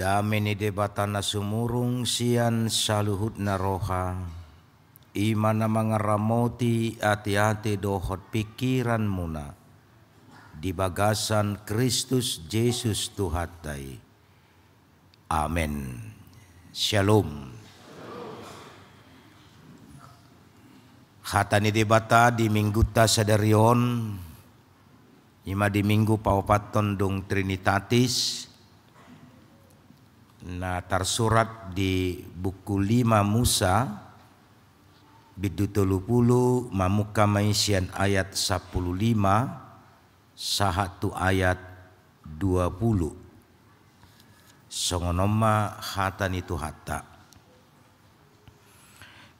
Dameni debatana sumurung sian saluhutna roha. Imana mangaramoti ati-ati dohot pikiran muna. Di bagasan Kristus Yesus Tuhatai. Amin. Shalom. Hatani debata di minggu ta sadarion. Ima di minggu paupaton dong Trinitatis. Nah tersurat di buku 5 Musa bidu 30 mamuka maisian ayat 15 sahatu ayat 20 songonoma hatan itu hatta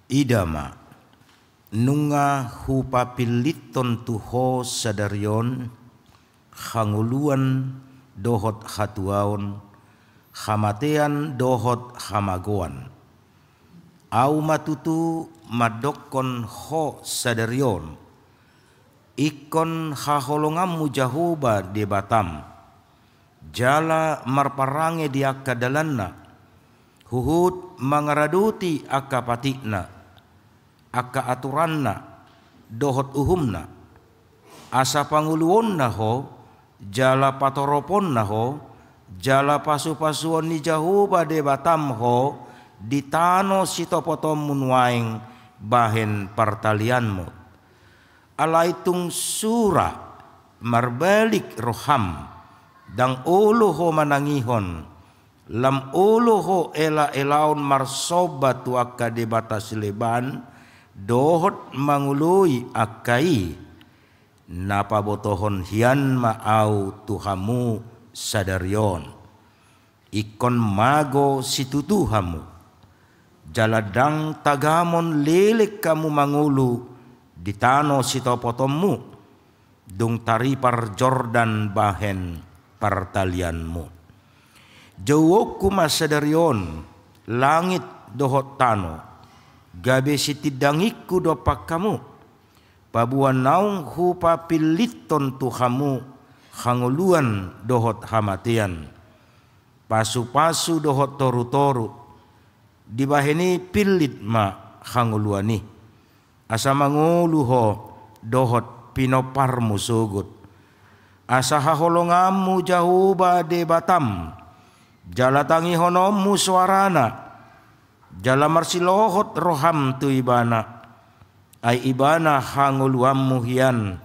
idama nunga hupapiliton tuho sadarion hanguluan dohot hatuaon hamatean dohot hamagoan au matutu madokon ho sadarion ikon haholongamu jahoba di batam jala marparange dia kadalanna huhut mangaraduti aka patikna aka aturanna dohot uhumna asa panguluonna ho jala patoroponna ho jala pasu-pasuan ni jahoba de batam ho ditano sitopotom munwaing bahen partalianmu alaitung sura marbalik roham dang ulu ho manangihon lam ulu ho ela elaun marsoba tuaka de batas leban dohot mangului akai napa botohon hian maau tuhamu sadarion ikon mago situtuhamu jaladang tagamon lelek kamu mangulu ditano sitopotommu dung taripar Jordan bahen partalianmu jawoku masadarion langit dohot tano gabe sitidangikku dopak kamu pabuan naung hupa piliton tuhamu hanguluan dohot hamatian pasu-pasu dohot toru-toru dibaheni pilit ma hanguluani asa manguluho dohot pinoparmu sugut asa haholongamu jahuba de batam jalatangi honomu suarana jala marsilohot roham tu ibana ai ibana hanguluammu hian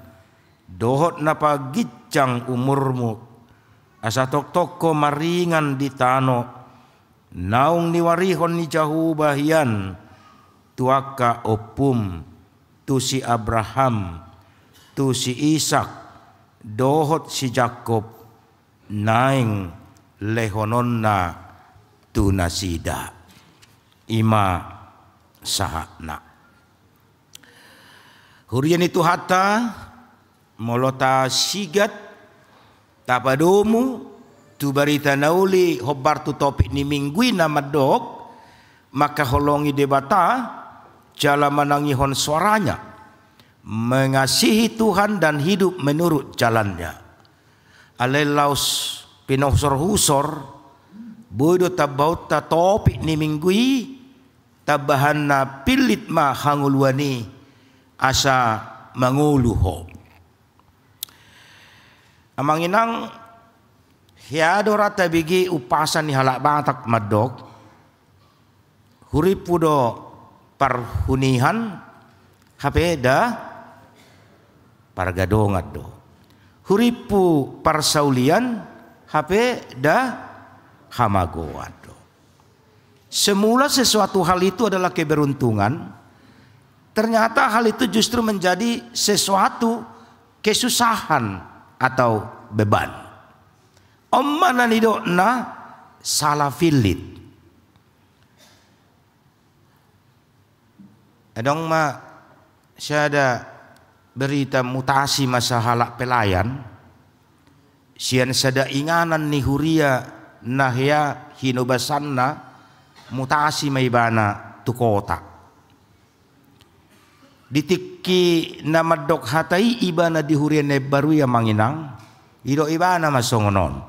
dohot napa gicang umurmu asa tok-toko maringan di tano naung niwarihon ni jahuba hian tuaka opum tu si Abraham tu si Ishak dohot si Jakob naing lehononna tu nasida ima sahakna hurian itu hatta molota sigat tapadomu tu barita nauli hobar tu topik ni minggui nama dok maka holongi debata jala manangihon suaranya mengasihi Tuhan dan hidup menurut jalannya alelaus pinosor husor bodo tabauta topik ni minggui tabahanna pilit ma hanguluani asa manguluho amanginang hiado rata bigi upasan ni halak batak madok huripudo parhunihan hapeda pargadongat do huripu parsaulian hapeda hamagoat do semula sesuatu hal itu adalah keberuntungan ternyata hal itu justru menjadi sesuatu kesusahan atau beban. Omana nidokna salah filit. Adong ma syada berita mutasi masa halak pelayan. Sian sada inganan ni huria nahya hinobasanna mutasi maibana tu kota. Ditiki nama dok hatai ibana di hurian baru yang manginang ido ibana masongonon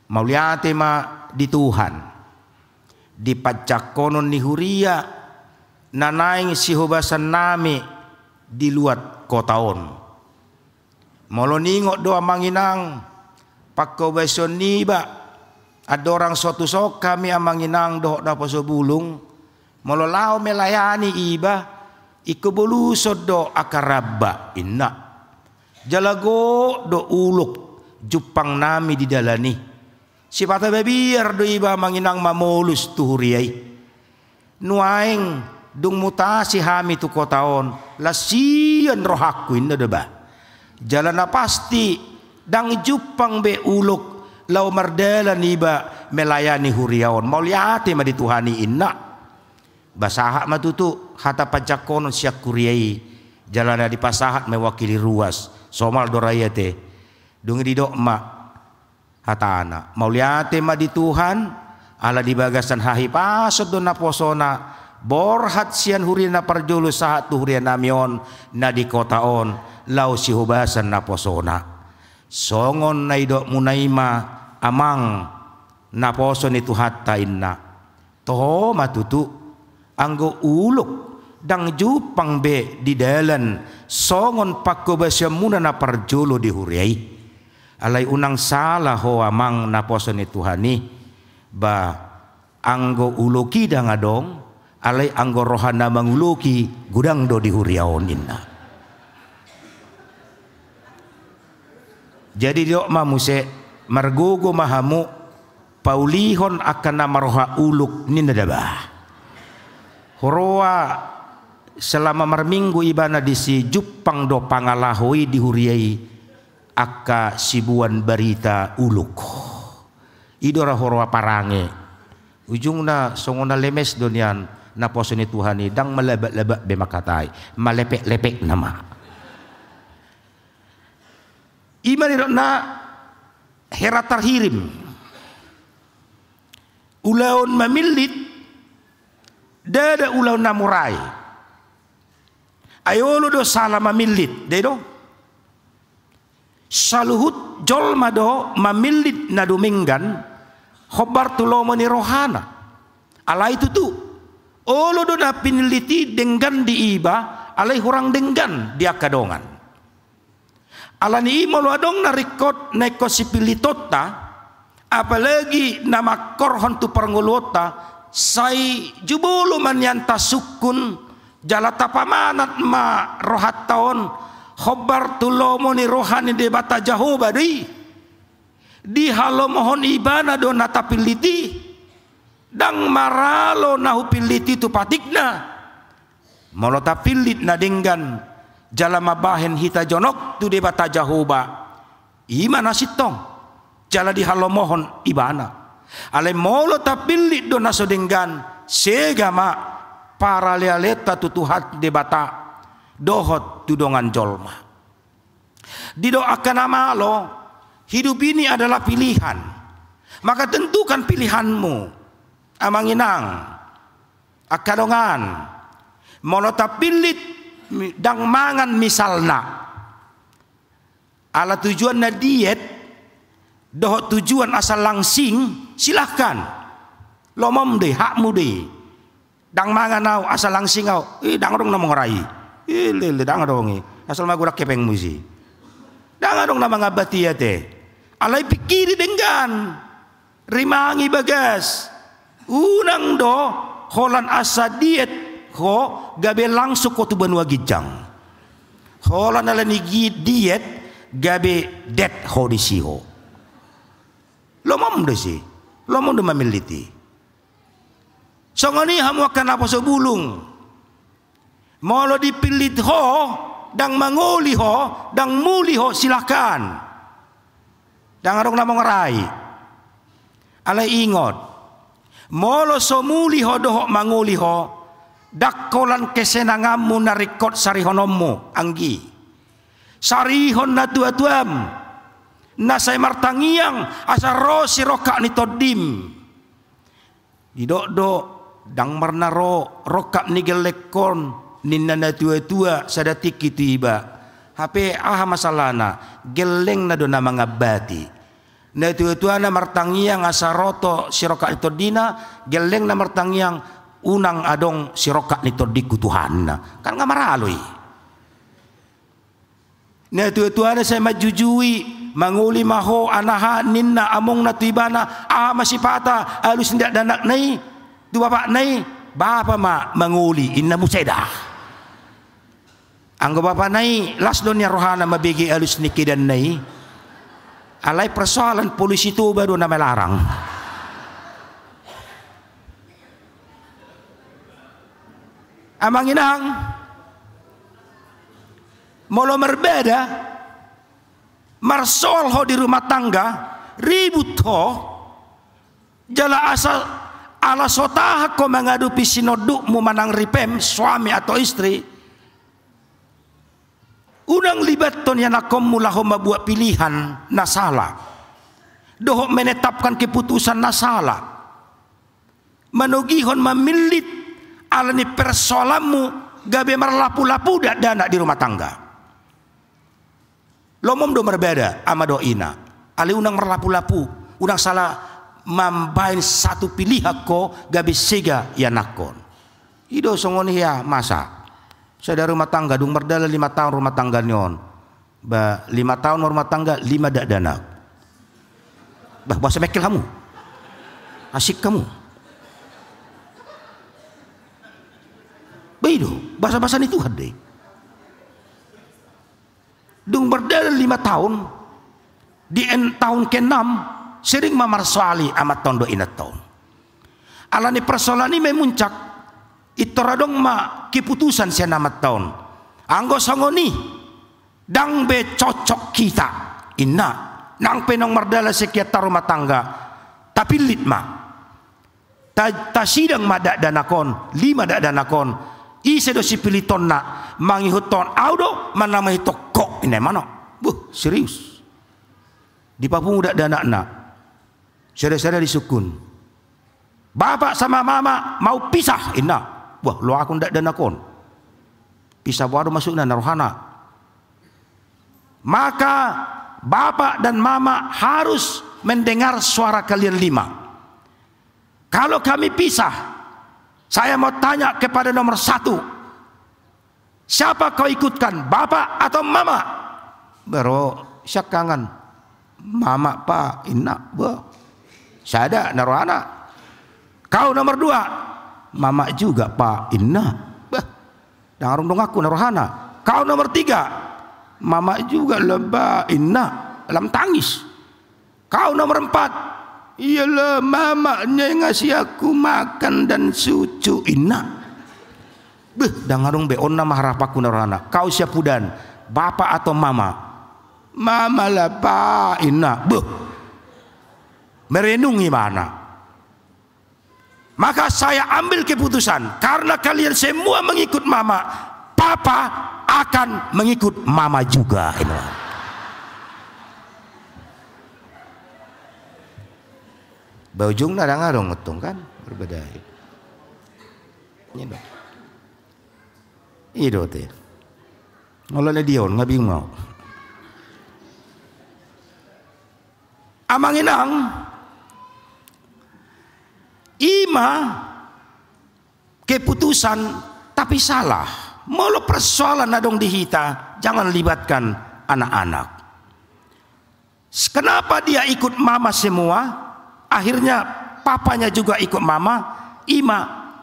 Mauliate ma di Tuhan. Di pacakonon ni huria nanaing si hubasan nami di luat kotaon. Molo ningo doa manginang pakko beson niba ada orang suatu sok kami amanginang doh dapo sobulung. Molo lao melayani iba iku belusod do akarabba inna. Jalago do uluk jupang nami di dalani. Sipata babiar do iba manginang mamolus tuhuriai. Nuaing dung mutasi hami tu kotaon lasian rohaku inna deba. Jalana pasti dang jupang be uluk lau mardalan iba melayani huriaon. Mauliate ma dituhani inna. Basaha matutu hata pacakonon siak kuriai. Jalana di pasahat mewakili ruas. Somal dorayate dung di dokma hatana mauliate ma di Tuhan ala di bagasan hahi pasod do naposona borhat sian hurina parjulu sahat tu hurian namion na di kotaon lau si hubasan naposona songon na idok munaima amang naposon itu hatta inna toho matutu anggo uluk dang jupang be di dalan songon pakko basyamuna na parjulu di huriai alai unang salah ho amang naposon itu hani ba anggo uluki dang adong alai anggo rohana manguluki gudang do di huriaon inna. Jadi diok mamuse margogo mahamu paulihon akan nama roha uluk ninda dabah horoa selama marminggu ibana di si jupang do pangalahui di huriai akka sibuan barita uluk idora horoa parange ujungna songona lemes donian naposoni Tuhani dang malebak-lebak be makatai malepek-lepek nama imani na heratar hirim ulaon mamilit dada ulaon namurai ayolo do salah mamilit dedo saluhut jolma do mamilit na duminggan khobar tulomani rohana ala itu tu olo do na piniliti denggan di iba alai hurang denggan dia kadongan ala ni imolo adong na rekod neko sipilitota apalagi nama korhon tu parngolota sai jubulu manyanta sukun jalata pamanat ma rohat taon khobar tulomo ni rohani de bata jahoba di halo mohon ibana do nata piliti dang maralo nahu piliti tu patikna molota pilit na denggan jalama bahen hita jonok tu de bata jahoba imana sitong jala di halo mohon ibana ale molota pilit do naso denggan segama para lealeta tutuhat de bata dohot tudongan jolma didoakan amalo hidup ini adalah pilihan maka tentukan pilihanmu amanginang akadongan molota pilit dang mangan misalna ala tujuan na diet dohot tujuan asal langsing silahkan lomom deh hakmu deh dang mangan au asal langsing au dang dong na mengerai lele dang dong asal magurak kepeng musi dang dong na mangabati ya teh alai pikiri denggan rimangi bagas unang do holan asa diet ho gabe langsung ko tu benua gijang holan ala ni diet gabe det ho di siho lomom de si lomom de mamiliti songoni hamu akan apa sebulung molo dipilit ho dang manguli ho dang muli ho silakan dang arong namong rai alai ingot molo so muli ho doho manguli ho dakkolan kesenanganmu narikot sarihonommu anggi sarihon na tua-tuam nasay martangiang asaro si roka ni todim didok-do dang marnaro roka ni gelekon ninna na tua-tua sadatik itu iba hape aha masalana geleng na do na mga bati Na tuana martangiang asaroto siroka ito dina geleng na martangiang unang adong siroka nito di kutuhanna kan nga maraloy. Na tuana sa majujui manguli maho anaha ninna among natibana masipata alus ndak danak nai du bapak nai bapa manguli inna museda. Anggo bapak nai lasdon ya rohana mabigi alus nikidan nai. Alai persoalan polisi itu baru nama larang. Amang inang molo berbeda marsol ho di rumah tangga ribut ho jala asal ala sotah ko mengadupi sinoduk mu manang ripem suami atau istri. Unang libat ton yana komulaho mabuat pilihan nasala. Doho menetapkan keputusan nasala. Manugihon memilit alani persoalanmu gabe marlapu-lapu dak dana di rumah tangga. Lomom do berbeda ama do ina. Ali unang marlapu-lapu, unang salah mambain satu pilihan ko gabe sega yanakon. Ido songoni ya masa. Saya rumah tangga dung berdala 5 tahun rumah tangga nyon. 5 tahun rumah tangga 5 dak danak. Bahasa mekel kamu. Asik kamu. Begitu, bahasa-bahasa itu hadai. Dung berdala 5 tahun di tahun ke-6 sering mamarsoali amat tondo inat tahun. Alani persoalan ini memuncak itu radong keputusan saya namat tahun. Anggo sangoni dang be cocok kita inna nang penong mardala sekitar rumah tangga tapi litma ta sidang madak danakon 5 dak danakon ise do sipiliton na mangihuton audo manama hito kok ini mana serius di Papua dak danakna saudara-saudara disukun bapak sama mama mau pisah inna. Wah, lo aku ndak danakon. Pisah baru masuk na rohana. Maka bapak dan mama harus mendengar suara kalian 5. Kalau kami pisah, saya mau tanya kepada nomor 1. Siapa kau ikutkan, bapak atau mama? Baru syakangan. Mama pak, inna, saya ada rohana. Kau nomor 2. Mama juga pak inna dengarung dong aku narohana. Kau nomor 3 mama juga lebah inna dalam tangis. Kau nomor 4 iyalah mamanya yang ngasih aku makan dan susu inna dengarung beon nama harapaku narohana. Kau siapudan bapak atau mama? Mama lah pak inna merenungi mana. Maka saya ambil keputusan karena kalian semua mengikut mama, papa akan mengikut mama juga. Baujung nadang ngarong ngetung kan berbeda. Ini itu teh. Ngolane dion ngabing mau. Amanginang ima keputusan tapi salah. Molo persoalan adong dihita, jangan libatkan anak-anak. Kenapa dia ikut mama semua? Akhirnya papanya juga ikut mama. Ima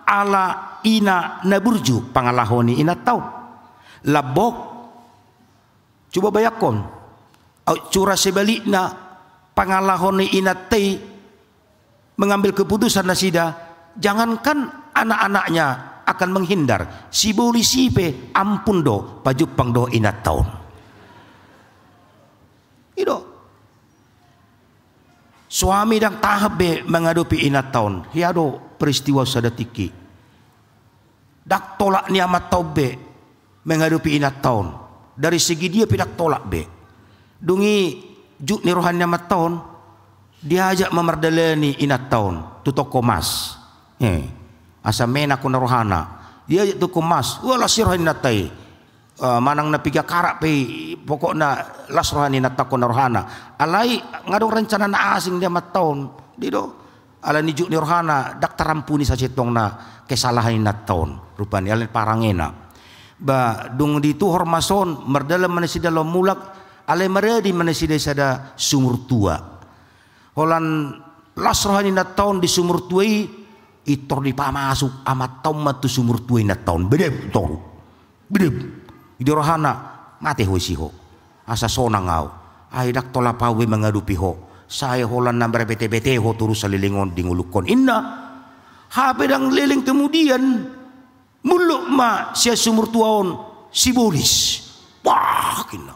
ala ina naburju pangalahoni ina tau. Labok coba bayakon. Curah sebaliknya pangalahoni ina tei mengambil keputusan nasida, jangankan anak-anaknya akan menghindar. Si boli sipe ampun do pajupang do inat tahun. Itu suami dan tahabe menghadapi inat tahun. Hiado peristiwa sadatiki. Dak tolak niamat taube menghadapi inat tahun. Dari segi dia pidak tolak be. Dungi juk ni rohan niamat tahun. Diajak memerdalani inat tahun tu toko mas asa mena kuna rohana dia ajak toko mas wala sirhan natai manang na piga karak pe pokokna las rohani na takon rohana alai ngadong rencana na asing dia mataon di do ala nijuk ni rohana dak tarampuni sa cetong na kesalahan na taon rupani alai parangena ba dung di tu hormason merdalam manesida lo mulak alai meredi manesida sada sumur tua holan las rohani na taon di sumur tuai itor di pamasuk amat taon matu sumur tuai na taon bedeb tor bedeb di rohana mati ho siho asa sonang ngau ai dak tola pawe mengadupi ho saya holan nambar bete-bete ho turus salilingon dingulukon inna habe dang liling kemudian muluk ma sia sumur tuaon sibolis wah kina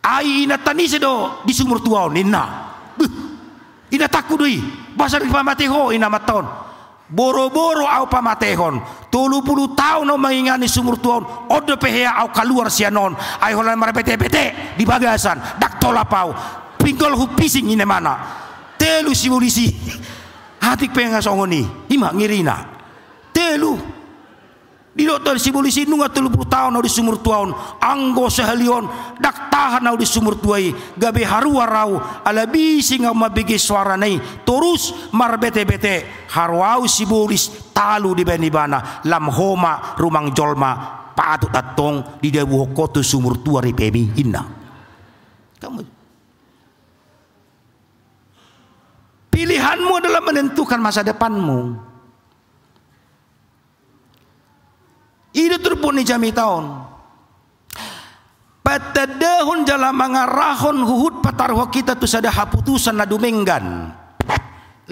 ai ina tanise do di sumur tuaon inna ina takudui basar pamate ho ina maton boro-boro au pamatehon 30 tahun no mangingani sumur tuon ode pehea au kaluar sianon ai holan mara bete-bete di bagasan dak tola pau pinggol hu pising ine mana telu simulisi hatik penga songoni ima ngirina telu di dokter simulisi nunga 30 tahun no di sumur tuon anggo sehalion dak tahan no di sumur tuai gabe harua rau ala bisi ngau mabigi suara nei terus mar bete-bete harwau sibulis talu di benibana lam homa rumang jolma paatu tatong di debu hokotu sumur tua ripebi inna kamu pilihanmu adalah menentukan masa depanmu. Ini terpun ni jami tahun. Patadahun jala mangarahon huhud patarho kita tu sada haputusan na dumenggan.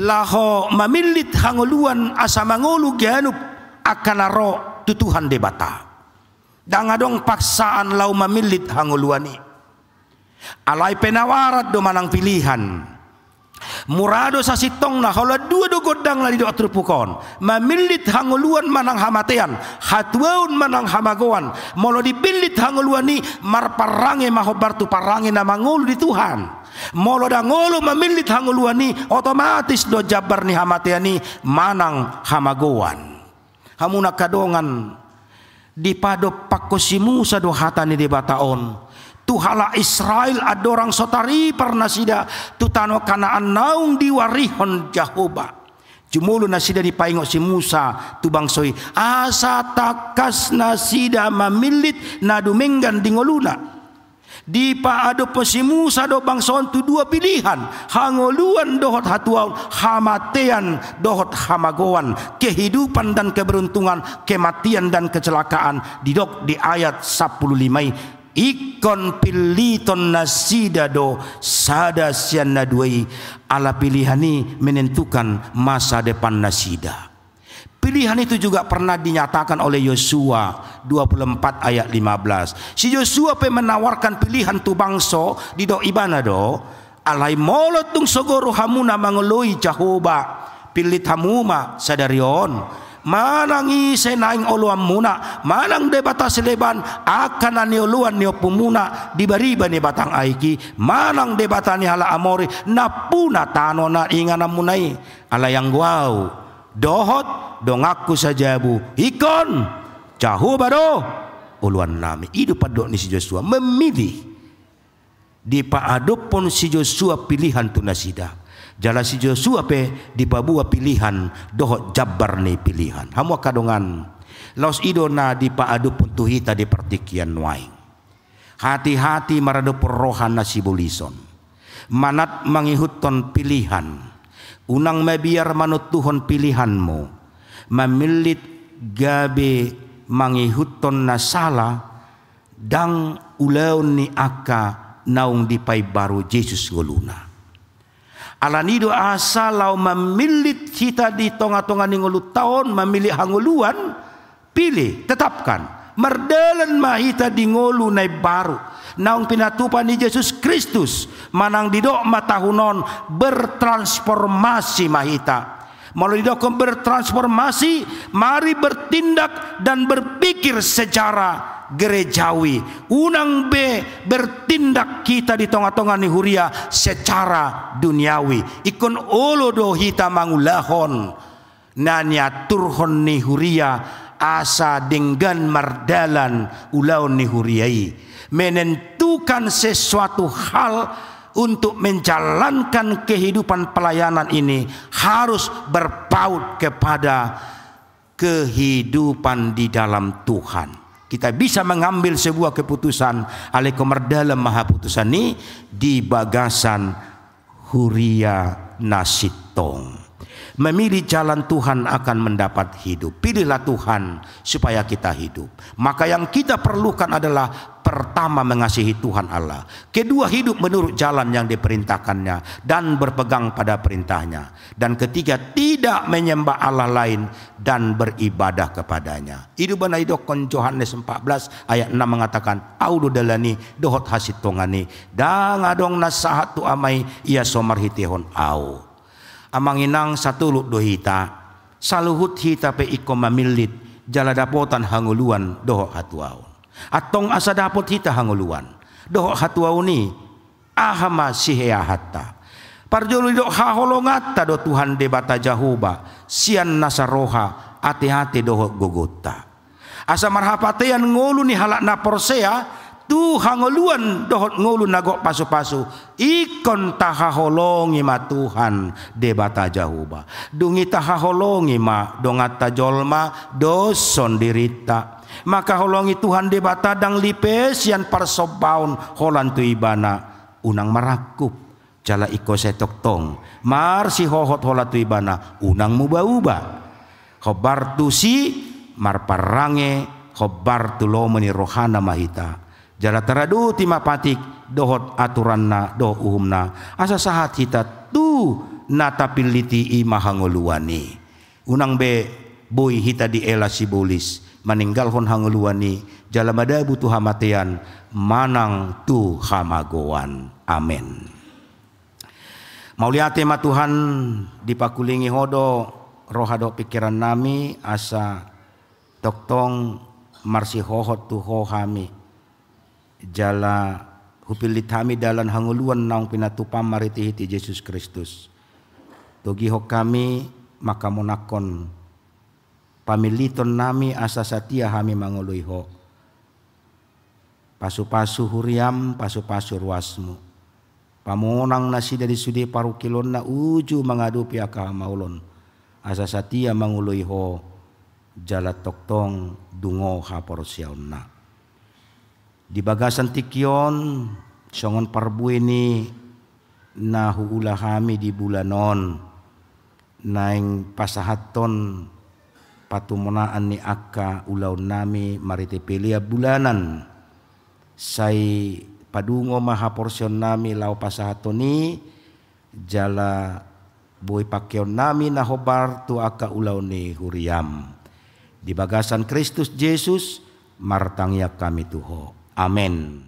Laho mamilit hanguluan asa mangulu gianup akanaro tutuhan debata. Dangadong paksaan lau mamilit hanguluani. Alai penawarat do manang pilihan. Murado sa sitong na hala dua do godang la di do atrupukon mamilit hanguluan manang hamatean hatuaun manang hamagoan molo dipilit hanguluan ni marparange mahobartu parange na mangulu di Tuhan molo dangolo mamilit hanguluan ni otomatis do jabar ni hamatean ni manang hamagoan hamuna kadongan di pado pakosimu sa do hatani di bataon Tuhala Israel adorang sotari pernasida tutano Kanaan naung diwarihon Jahoba. Jumulu nasida dipaingok si Musa tu bangsoi asa takas nasida mamilit na dumenggan dingoluna. Di paado po si Musa do bangson tu dua pilihan hangoluan dohot hatuaun hamatean dohot hamagoan kehidupan dan keberuntungan kematian dan kecelakaan didok di ayat 15 ikon piliton nasida do sada sian naduai ala pilihan ini menentukan masa depan nasida. Pilihan itu juga pernah dinyatakan oleh Yosua 24 ayat 15. Si Yosua pe menawarkan pilihan tu bangso di do ibana do alai molot tung sogoro hamuna mangoloi Jahoba pilit hamuma sadarion manang senaing oluan muna manang debata seleban akan ni oluan ni opumuna di bariba ni batang aiki manang debata ni hala amori napuna tano na ingana munai ala yang guau dohot dongaku sajabu ikon Jahoba do oluan nami idu padok ni si Joshua memilih di paadopon si Joshua pilihan tu nasida jala si Joshua pe di pabua pilihan dohot jabar ni pilihan hamu kadongan laos idona di paadu puntuhita di pertikian nuai hati-hati marado perrohan nasi bulison manat mangihuton pilihan unang mabiar manut tuhon pilihanmu mamilit gabe mangihuton nasala dang ulaun ni aka naung dipai baru Yesus ngoluna alanido asalau memilit kita di tonga-tonga ningulu tahun memilih hanguluan pilih tetapkan merdalan mahita di ngolu nai baru naung pinatupan ni Yesus Kristus manang didok matahunon bertransformasi mahita melalui didok bertransformasi mari bertindak dan berpikir secara gerejawi unang be bertindak kita di tonga-tonga ni huria secara duniawi ikon olo do hita mangulahon nanya turhon ni huria asa dengan mardalan ulau nihuriai, menentukan sesuatu hal untuk menjalankan kehidupan pelayanan ini harus berpaut kepada kehidupan di dalam Tuhan. Kita bisa mengambil sebuah keputusan alai kemerdalam maha putusan ini di bagasan huria nasitong. Memilih jalan Tuhan akan mendapat hidup. Pilihlah Tuhan supaya kita hidup. Maka yang kita perlukan adalah pertama mengasihi Tuhan Allah, kedua hidup menurut jalan yang diperintahkannya dan berpegang pada perintahnya, dan ketiga tidak menyembah Allah lain dan beribadah kepadanya. Itu benar itu Yohanes 14 ayat 6 mengatakan, audu dalani dohot hasit tongani dang adong nasahat tu amai ia somar hitihon au. Amang inang satu luk dohita saluhut hita pe iko mamilit jala dapotan hanguluan doho hatuau. Atong asa dapot hita hanguluan doho hatuau ni ahama sihea hatta. Parjolo do haholongata do Tuhan debata jahuba sian nasaroha hati-hati doho gogota. Asa marhapatean ngulu ni halak na porsea tu hangoluan dohot ngulu nagok pasu-pasu ikon tahaholongi ma Tuhan debata jahuba dungi tahaholongi ma dongat tajolma doson dirita maka holongi Tuhan debata dang lipes yan parsobaun holan tu ibana unang marakup jala iko setok tong mar si hohot hola tu ibana unang muba-uba khobar tu si mar parange khobar tu lo meni rohana mahita jala teradu tima patik dohot aturanna doh uhumna asa sahat hita tu natapiliti imahangoluani unang be boy hita di ela sibulis maninggalhon hangoluani jala madabu tu hamatean manang tu hamagoan. Amin. Mauliate ma Tuhan dipakulingi hodo rohado pikiran nami asa toktong marsi hohot tu hohami jala hupilit kami dalam hanguluan naung pinatupam mariti-hiti Yesus Kristus. Togi ho kami maka monakon pamiliton nami asa satia kami mangului ho. Pasu-pasu huriam pasu-pasu ruasmu. Pamonang nasi dari sudi parukilon na uju mengadupi aka maulon. Asa satia mangului ho jala toktong dungo haporsiaun na. Di bagasan tikyon songon parbu ini na huula kami di bulanon naing pasahaton patumonaan ni akka ulaw nami marite pelia bulanan say padungo maha porsyon nami law pasahaton ni jala boy pakyon nami na hobar tu akka ulaw ni huriam di bagasan Kristus Yesus martangya kami tuho. Amin.